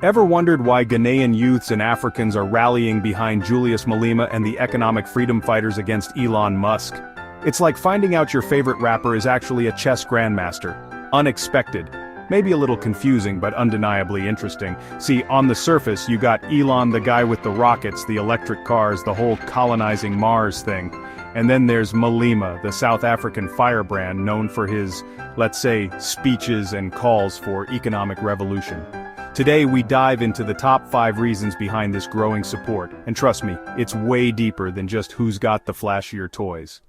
Ever wondered why Ghanaian youths and Africans are rallying behind Julius Malema and the economic freedom fighters against Elon Musk? It's like finding out your favorite rapper is actually a chess grandmaster. Unexpected. Maybe a little confusing but undeniably interesting. See, on the surface you got Elon, the guy with the rockets, the electric cars, the whole colonizing Mars thing. And then there's Malema, the South African firebrand known for his, let's say, speeches and calls for economic revolution. Today we dive into the top 5 reasons behind this growing support, and trust me, it's way deeper than just who's got the flashier toys.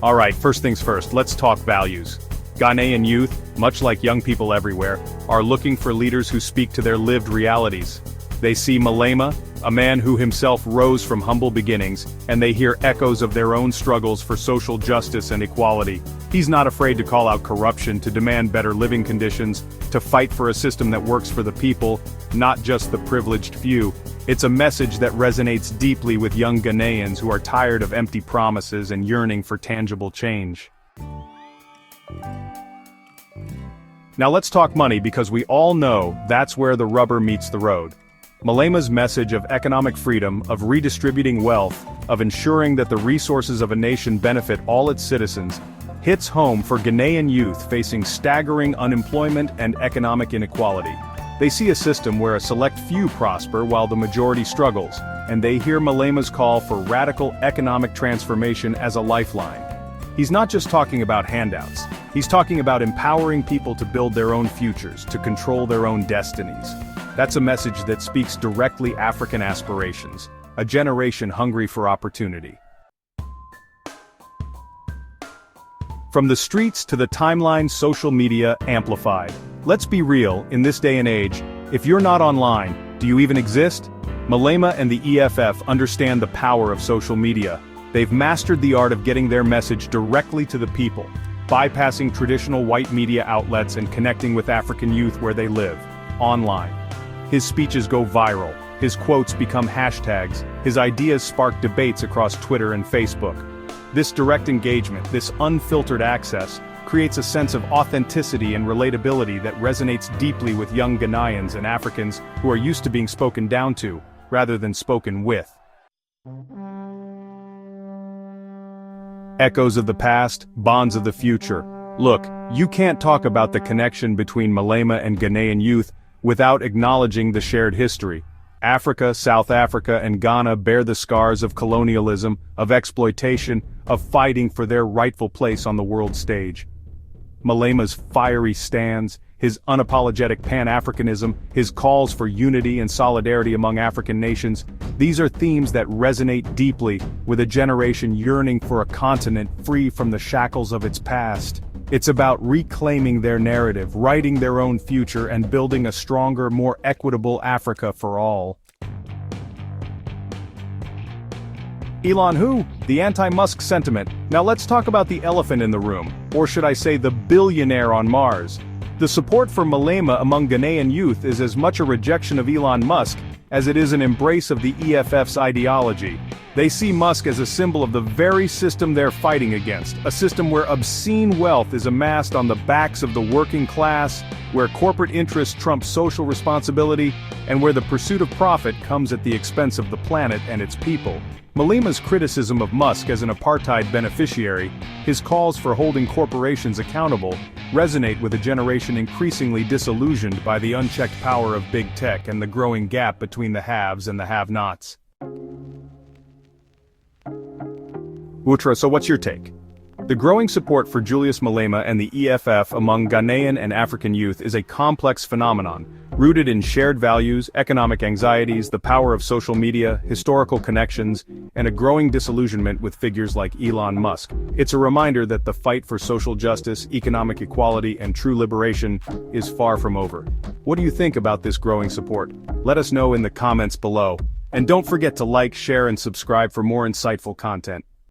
Alright, first things first, let's talk values. Ghanaian youth, much like young people everywhere, are looking for leaders who speak to their lived realities. They see Malema, a man who himself rose from humble beginnings, and they hear echoes of their own struggles for social justice and equality. He's not afraid to call out corruption, to demand better living conditions, to fight for a system that works for the people, not just the privileged few. It's a message that resonates deeply with young Ghanaians who are tired of empty promises and yearning for tangible change. Now let's talk money, because we all know that's where the rubber meets the road. Malema's message of economic freedom, of redistributing wealth, of ensuring that the resources of a nation benefit all its citizens, hits home for Ghanaian youth facing staggering unemployment and economic inequality. They see a system where a select few prosper while the majority struggles, and they hear Malema's call for radical economic transformation as a lifeline. He's not just talking about handouts, he's talking about empowering people to build their own futures, to control their own destinies. That's a message that speaks directly African aspirations, a generation hungry for opportunity. From the streets to the timeline, social media amplified. Let's be real, in this day and age, if you're not online, do you even exist? Malema and the EFF understand the power of social media. They've mastered the art of getting their message directly to the people, bypassing traditional white media outlets and connecting with African youth where they live, online. His speeches go viral, his quotes become hashtags, his ideas spark debates across Twitter and Facebook. This direct engagement, this unfiltered access, creates a sense of authenticity and relatability that resonates deeply with young Ghanaians and Africans who are used to being spoken down to, rather than spoken with. Echoes of the past, bonds of the future. Look, you can't talk about the connection between Malema and Ghanaian youth without acknowledging the shared history. Africa, South Africa, and Ghana bear the scars of colonialism, of exploitation, of fighting for their rightful place on the world stage. Malema's fiery stands, his unapologetic Pan-Africanism, his calls for unity and solidarity among African nations, these are themes that resonate deeply with a generation yearning for a continent free from the shackles of its past. It's about reclaiming their narrative, writing their own future, and building a stronger, more equitable Africa for all. Elon who? The anti-Musk sentiment. Now let's talk about the elephant in the room, or should I say the billionaire on Mars. The support for Malema among Ghanaian youth is as much a rejection of Elon Musk as it is an embrace of the EFF's ideology. They see Musk as a symbol of the very system they're fighting against, a system where obscene wealth is amassed on the backs of the working class, where corporate interests trump social responsibility, and where the pursuit of profit comes at the expense of the planet and its people. Malema's criticism of Musk as an apartheid beneficiary, his calls for holding corporations accountable, resonate with a generation increasingly disillusioned by the unchecked power of big tech and the growing gap between the haves and the have-nots. Utra, so what's your take? The growing support for Julius Malema and the EFF among Ghanaian and African youth is a complex phenomenon, rooted in shared values, economic anxieties, the power of social media, historical connections, and a growing disillusionment with figures like Elon Musk. It's a reminder that the fight for social justice, economic equality, and true liberation is far from over. What do you think about this growing support? Let us know in the comments below. And don't forget to like, share, and subscribe for more insightful content.